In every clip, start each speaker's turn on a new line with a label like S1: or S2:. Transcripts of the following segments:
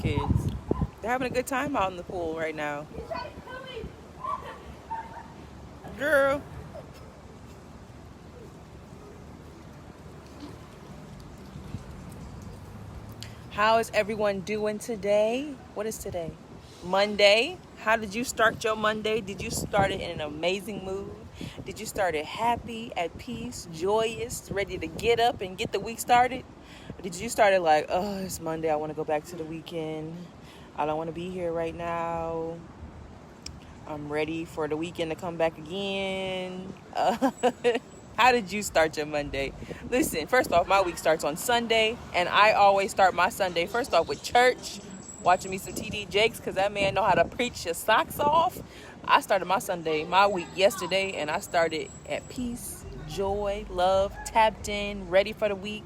S1: kids. They're having a good time out in the pool right now. Girl, how is everyone doing today? What is today? Monday. How did you start your Monday? Did you start it in an amazing mood? Did you start it happy, at peace, joyous, ready to get up and get the week started? Or did you start it like, oh, it's Monday, I want to go back to the weekend. I don't want to be here right now. I'm ready for the weekend to come back again. How did you start your Monday? Listen, first off, my week starts on Sunday, and I always start my Sunday first off with church, watching me some TD Jakes, because that man know how to preach your socks off. I started my week yesterday, and I started at peace, joy, love, tapped in, ready for the week.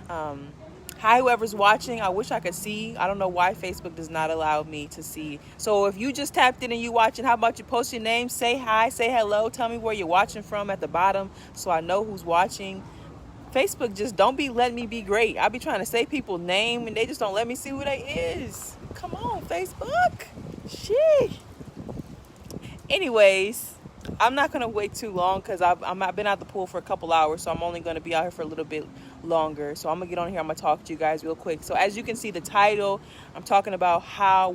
S1: Hi, whoever's watching. I wish I could see. I don't know why Facebook does not allow me to see. So if you just tapped in and you watching, how about you post your name, say hi, say hello, tell me where you're watching from at the bottom so I know who's watching. Facebook just don't be letting me be great. I be trying to say people's name and they just don't let me see who they is. Come on, Facebook. Shit. Anyways, I'm not going to wait too long because I've been out the pool for a couple hours, so I'm only going to be out here for a little bit longer. So I'm going to get on here. I'm going to talk to you guys real quick. So as you can see the title, I'm talking about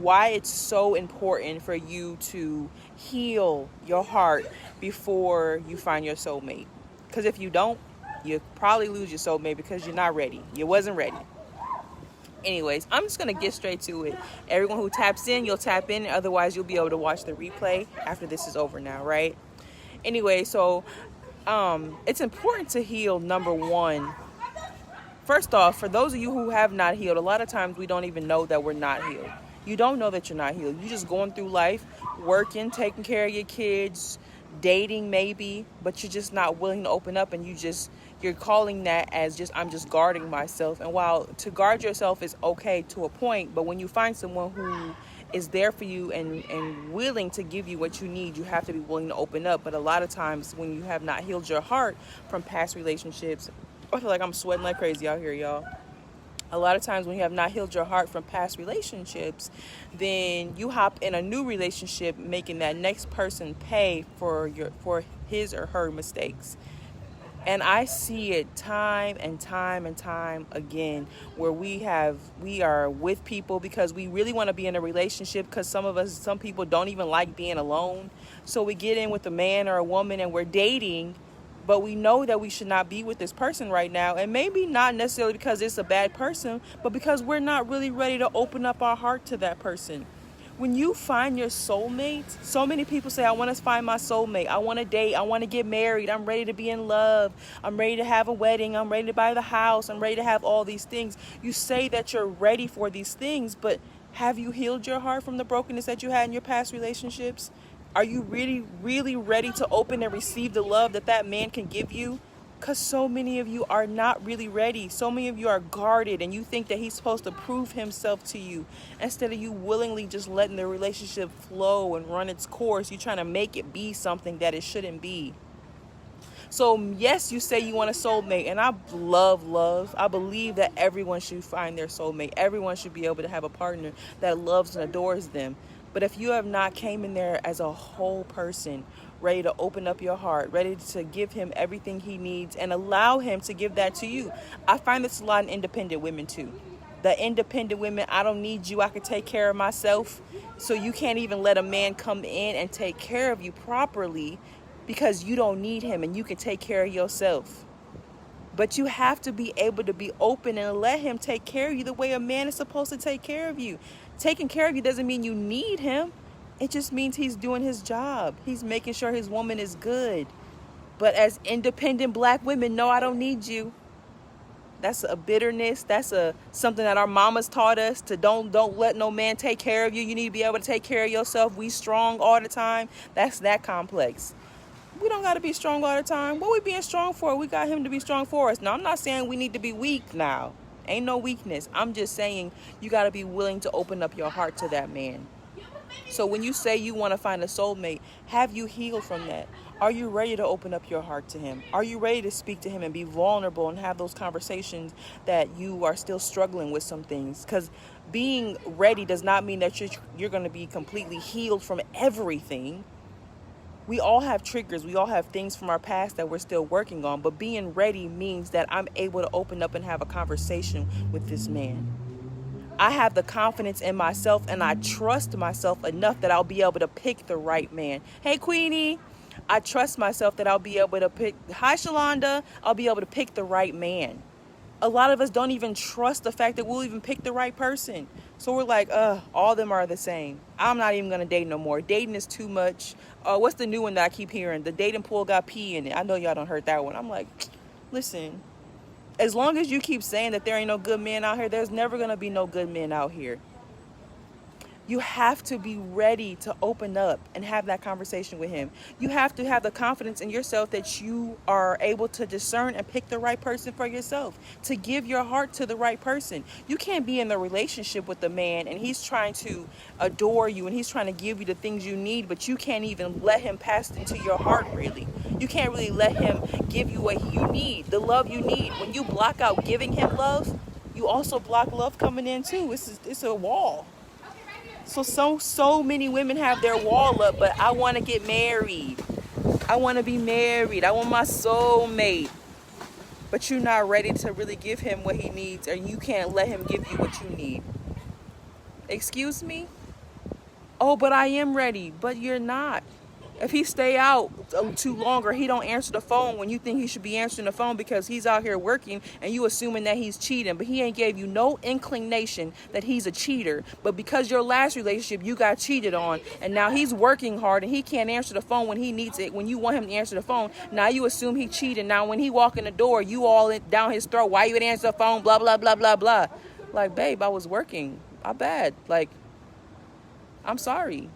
S1: why it's so important for you to heal your heart before you find your soulmate. Because if you don't, you probably lose your soulmate because you're not ready. You wasn't ready. Anyways, I'm just going to get straight to it. Everyone who taps in, you'll tap in. Otherwise, you'll be able to watch the replay after this is over now, right? Anyway, so it's important to heal, number one. First off, for those of you who have not healed, a lot of times we don't even know that we're not healed. You don't know that you're not healed. You're just going through life, working, taking care of your kids, dating maybe, but you're just not willing to open up, and you're calling that as I'm just guarding myself. And while to guard yourself is okay to a point, but when you find someone who is there for you and willing to give you what you need, you have to be willing to open up. But a lot of times when you have not healed your heart from past relationships, I feel like I'm sweating like crazy out here, y'all. A lot of times when you have not healed your heart from past relationships, then you hop in a new relationship, making that next person pay for his or her mistakes. And I see it time and time and time again, where we are with people because we really want to be in a relationship, because some people don't even like being alone. So we get in with a man or a woman and we're dating, but we know that we should not be with this person right now. And maybe not necessarily because it's a bad person, but because we're not really ready to open up our heart to that person. When you find your soulmate, so many people say, I want to find my soulmate. I want to date. I want to get married. I'm ready to be in love. I'm ready to have a wedding. I'm ready to buy the house. I'm ready to have all these things. You say that you're ready for these things, but have you healed your heart from the brokenness that you had in your past relationships? Are you really, really ready to open and receive the love that man can give you? Because so many of you are not really ready. So many of you are guarded, and you think that he's supposed to prove himself to you. Instead of you willingly just letting the relationship flow and run its course, you're trying to make it be something that it shouldn't be. So yes, you say you want a soulmate, and I love. I believe that everyone should find their soulmate. Everyone should be able to have a partner that loves and adores them. But if you have not came in there as a whole person, ready to open up your heart, ready to give him everything he needs and allow him to give that to you. I find this a lot in independent women too. The independent women, I don't need you, I can take care of myself. So you can't even let a man come in and take care of you properly because you don't need him and you can take care of yourself. But you have to be able to be open and let him take care of you the way a man is supposed to take care of you. Taking care of you doesn't mean you need him. It just means he's doing his job. He's making sure his woman is good. But as independent black women, no, I don't need you. That's a bitterness. That's something that our mamas taught us to don't let no man take care of you. You need to be able to take care of yourself. We strong all the time. That's that complex. We don't got to be strong all the time. What we being strong for? We got him to be strong for us. Now, I'm not saying we need to be weak now. Ain't no weakness. I'm just saying you got to be willing to open up your heart to that man. So when you say you want to find a soulmate, have you healed from that? Are you ready to open up your heart to him? Are you ready to speak to him and be vulnerable and have those conversations that you are still struggling with some things? Because being ready does not mean that you're going to be completely healed from everything. We all have triggers. We all have things from our past that we're still working on. But being ready means that I'm able to open up and have a conversation with this man. I have the confidence in myself and I trust myself enough that I'll be able to pick the right man. Hey, Queenie. I trust myself that I'll be able to pick. Hi, Shalonda. I'll be able to pick the right man. A lot of us don't even trust the fact that we'll even pick the right person. So we're like, all of them are the same. I'm not even going to date no more. Dating is too much. What's the new one that I keep hearing? The dating pool got pee in it. I know y'all don't heard that one. I'm like, listen, as long as you keep saying that there ain't no good men out here, there's never going to be no good men out here. You have to be ready to open up and have that conversation with him. You have to have the confidence in yourself that you are able to discern and pick the right person for yourself, to give your heart to the right person. You can't be in a relationship with a man and he's trying to adore you and he's trying to give you the things you need, but you can't even let him pass into your heart, really. You can't really let him give you what you need, the love you need. When you block out giving him love, you also block love coming in too. It's a wall. So many women have their wall up, but I want to get married. I want to be married. I want my soulmate. But you're not ready to really give him what he needs, or you can't let him give you what you need. Excuse me? Oh, but I am ready. But you're not. If he stay out too long or he don't answer the phone when you think he should be answering the phone because he's out here working and you assuming that he's cheating, but he ain't gave you no inclination that he's a cheater, but because your last relationship you got cheated on and now he's working hard and he can't answer the phone when he needs it, when you want him to answer the phone, now you assume he cheated. Now when he walk in the door, you all down his throat, why you didn't answer the phone, blah, blah, blah, blah, blah. Like, babe, I was working. My bad. Like, I'm sorry.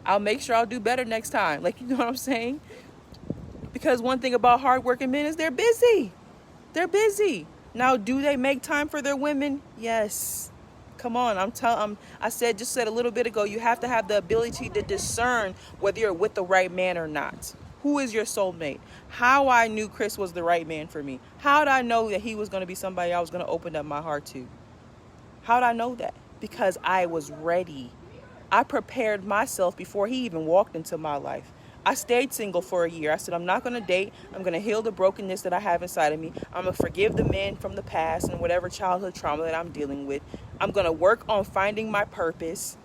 S1: I'll make sure I'll do better next time. Like, you know what I'm saying? Because one thing about hardworking men is they're busy. They're busy. Now, do they make time for their women? Yes. Come on. I said a little bit ago, you have to have the ability to discern whether you're with the right man or not. Who is your soulmate? How I knew Chris was the right man for me. How did I know that he was going to be somebody I was going to open up my heart to? How did I know that? Because I was ready. I prepared myself before he even walked into my life. I stayed single for a year. I said, I'm not going to date. I'm going to heal the brokenness that I have inside of me. I'm going to forgive the men from the past and whatever childhood trauma that I'm dealing with. I'm going to work on finding my purpose,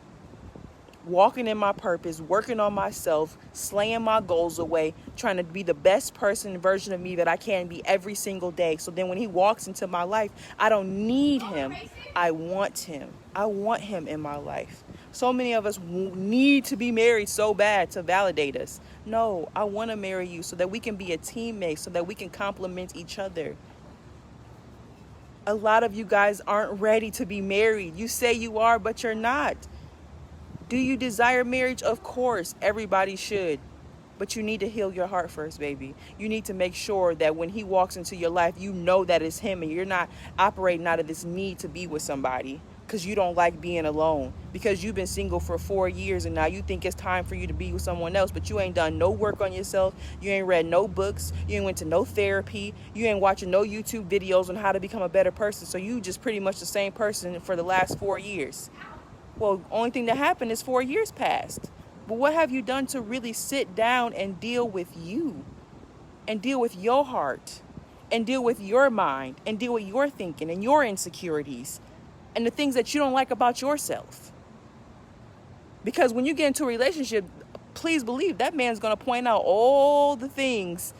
S1: walking in my purpose, working on myself, slaying my goals away, trying to be the best version of me that I can be every single day. So then when he walks into my life, I don't need him. I want him. I want him in my life. So many of us need to be married so bad to validate us. No, I want to marry you so that we can be a teammate, so that we can complement each other. A lot of you guys aren't ready to be married. You say you are, but you're not. Do you desire marriage? Of course, everybody should. But you need to heal your heart first, baby. You need to make sure that when he walks into your life, you know that it's him and you're not operating out of this need to be with somebody because you don't like being alone, because you've been single for 4 years and now you think it's time for you to be with someone else, but you ain't done no work on yourself. You ain't read no books. You ain't went to no therapy. You ain't watching no YouTube videos on how to become a better person. So you just pretty much the same person for the last 4 years. Well, only thing that happened is 4 years passed. But what have you done to really sit down and deal with you and deal with your heart and deal with your mind and deal with your thinking and your insecurities and the things that you don't like about yourself? Because when you get into a relationship, please believe that man's going to point out all the things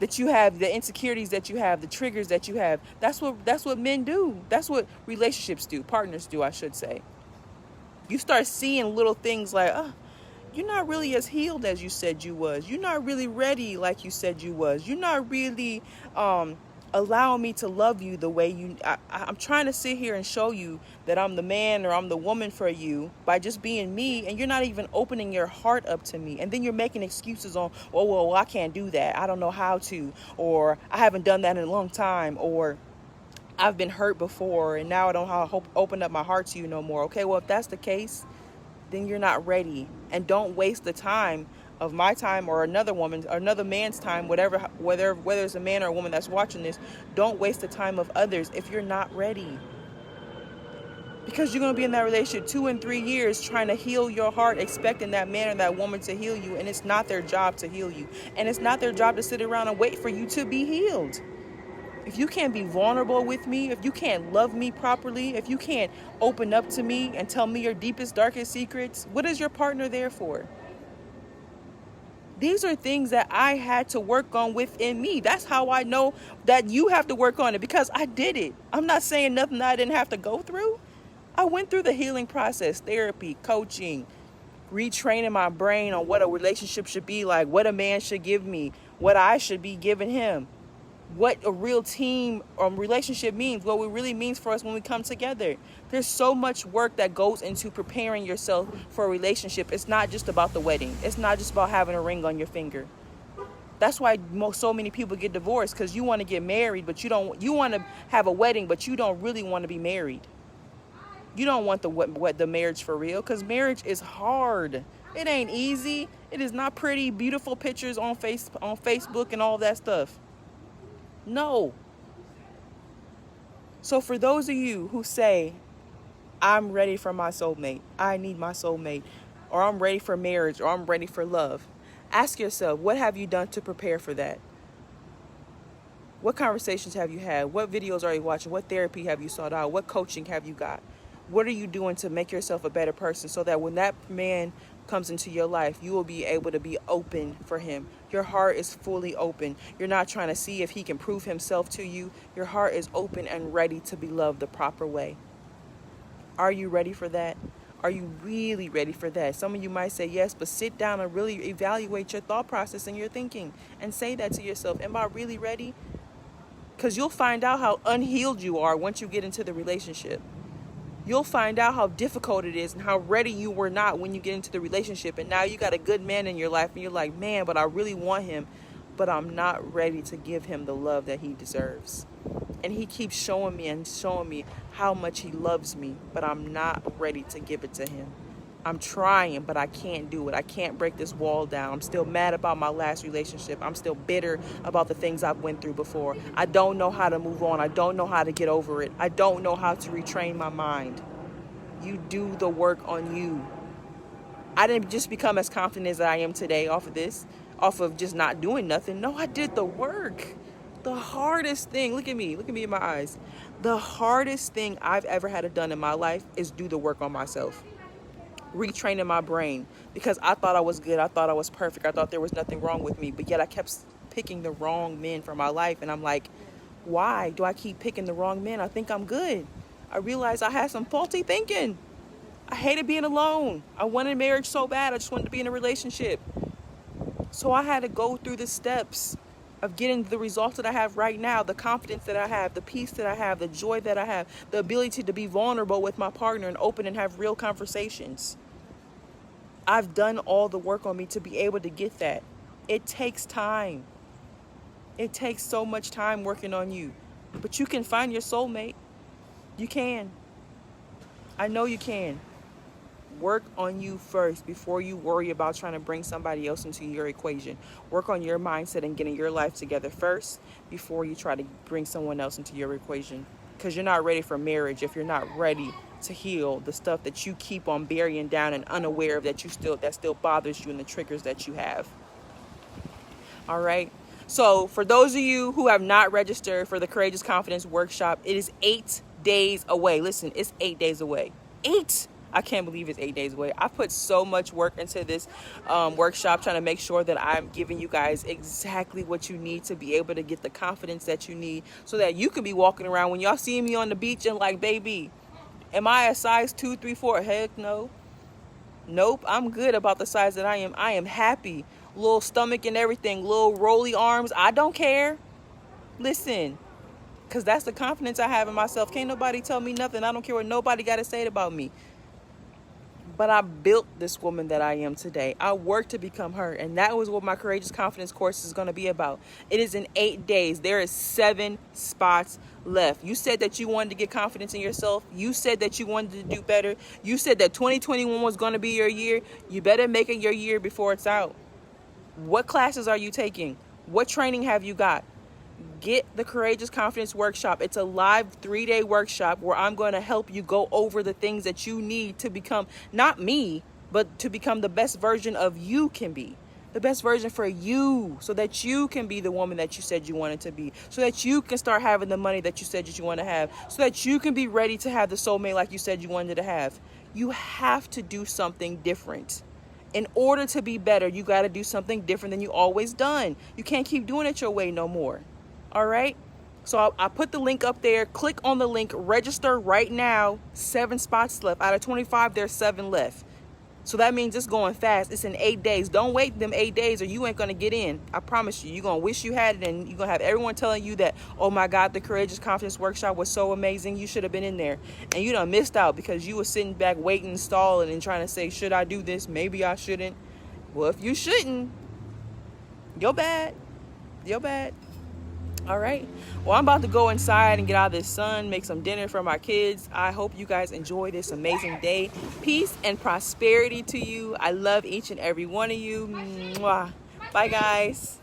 S1: that you have, the insecurities that you have, the triggers that you have. That's what men do. That's what relationships do. Partners do, I should say. You start seeing little things like, you're not really as healed as you said you was. You're not really ready like you said you was. You're not really allowing me to love you the way I'm trying to sit here and show you that I'm the man or I'm the woman for you by just being me, and you're not even opening your heart up to me. And then you're making excuses on, well, I can't do that. I don't know how to, or I haven't done that in a long time, or I've been hurt before and now I don't know how to open up my heart to you no more. Okay, well, if that's the case, then you're not ready. And don't waste the time of my time or another woman's or another man's time, whether it's a man or a woman that's watching this. Don't waste the time of others if you're not ready. Because you're going to be in that relationship 2 and 3 years trying to heal your heart, expecting that man or that woman to heal you. And it's not their job to heal you. And it's not their job to sit around and wait for you to be healed. If you can't be vulnerable with me, if you can't love me properly, if you can't open up to me and tell me your deepest, darkest secrets, what is your partner there for? These are things that I had to work on within me. That's how I know that you have to work on it, because I did it. I'm not saying nothing that I didn't have to go through. I went through the healing process, therapy, coaching, retraining my brain on what a relationship should be like, what a man should give me, what I should be giving him, what a real team relationship means, what it really means for us when we come together. There's so much work that goes into preparing yourself for a relationship. It's not just about the wedding. It's not just about having a ring on your finger. That's why so many people get divorced, because you want to get married, but you want to have a wedding, but you don't really want to be married. You don't want the marriage for real, because marriage is hard. It ain't easy. It is not pretty, beautiful pictures on Facebook and all that stuff. No. So for those of you who say, I'm ready for my soulmate, I need my soulmate, or I'm ready for marriage, or I'm ready for love, ask yourself, what have you done to prepare for that? What conversations have you had? What videos are you watching? What therapy have you sought out? What coaching have you got? What are you doing to make yourself a better person, so that when that man comes into your life, you will be able to be open for him? Your heart is fully open. You're not trying to see if he can prove himself to you. Your heart is open and ready to be loved the proper way. Are you ready for that? Are you really ready for that? Some of you might say yes, but sit down and really evaluate your thought process and your thinking and say that to yourself. Am I really ready? Because you'll find out how unhealed you are once you get into the relationship. You'll find out how difficult it is and how ready you were not when you get into the relationship. And now you got a good man in your life and you're like, man, but I really want him, but I'm not ready to give him the love that he deserves. And he keeps showing me how much he loves me, but I'm not ready to give it to him. I'm trying, but I can't do it. I can't break this wall down. I'm still mad about my last relationship. I'm still bitter about the things I've went through before. I don't know how to move on. I don't know how to get over it. I don't know how to retrain my mind. You do the work on you. I didn't just become as confident as I am today off of just not doing nothing. No, I did the work. The hardest thing, look at me in my eyes. The hardest thing I've ever had to done in my life is do the work on myself. Retraining my brain, because I thought I was good. I thought I was perfect. I thought there was nothing wrong with me, but yet I kept picking the wrong men for my life. And I'm like, why do I keep picking the wrong men? I think I'm good. I realized I had some faulty thinking. I hated being alone. I wanted marriage so bad. I just wanted to be in a relationship. So I had to go through the steps of getting the results that I have right now, the confidence that I have, the peace that I have, the joy that I have, the ability to be vulnerable with my partner and open and have real conversations. I've done all the work on me to be able to get that. It takes time. It takes so much time working on you. But you can find your soulmate. You can. I know you can. Work on you first before you worry about trying to bring somebody else into your equation. Work on your mindset and getting your life together first before you try to bring someone else into your equation. Because you're not ready for marriage if you're not ready to heal the stuff that you keep on burying down and unaware of that still bothers you and the triggers that you have. All right. So for those of you who have not registered for the Courageous Confidence Workshop, it is 8 days away. Listen, it's 8 days away. 8. I can't believe it's 8 days away. I put so much work into this workshop, trying to make sure that I'm giving you guys exactly what you need to be able to get the confidence that you need, so that you can be walking around when y'all see me on the beach and like, baby, am I a size 2, 3, 4? Heck no. Nope. I'm good about the size that I am. I am happy. Little stomach and everything. Little rolly arms. I don't care. Listen. Because that's the confidence I have in myself. Can't nobody tell me nothing. I don't care what nobody got to say about me. but I built this woman that I am today. I worked to become her. And that was what my Courageous Confidence course is going to be about. It is in 8 days. There is 7 spots left. You said that you wanted to get confidence in yourself. You said that you wanted to do better. You said that 2021 was going to be your year. You better make it your year before it's out. What classes are you taking? What training have you got? Get the Courageous Confidence Workshop. It's a live 3-day workshop where I'm going to help you go over the things that you need to become, not me, but to become the best version of you can be. The best version for you, so that you can be the woman that you said you wanted to be, so that you can start having the money that you said that you want to have, so that you can be ready to have the soulmate like you said you wanted to have. You have to do something different. In order to be better, you got to do something different than you always done. You can't keep doing it your way no more. All right? So I put the link up there. Click on the link. Register right now. 7 spots left. Out of 25, there's 7 left. So that means it's going fast. It's in 8 days. Don't wait them 8 days or you ain't going to get in. I promise you. You're going to wish you had it, and you're going to have everyone telling you that, oh my God, the Courageous Confidence Workshop was so amazing. You should have been in there. And you done missed out because you were sitting back waiting, stalling, and trying to say, should I do this? Maybe I shouldn't. Well, if you shouldn't, you're bad. You're bad. All right. Well, I'm about to go inside and get out of this sun, make some dinner for my kids. I hope you guys enjoy this amazing day. Peace and prosperity to you. I love each and every one of you. Mwah. Bye, guys.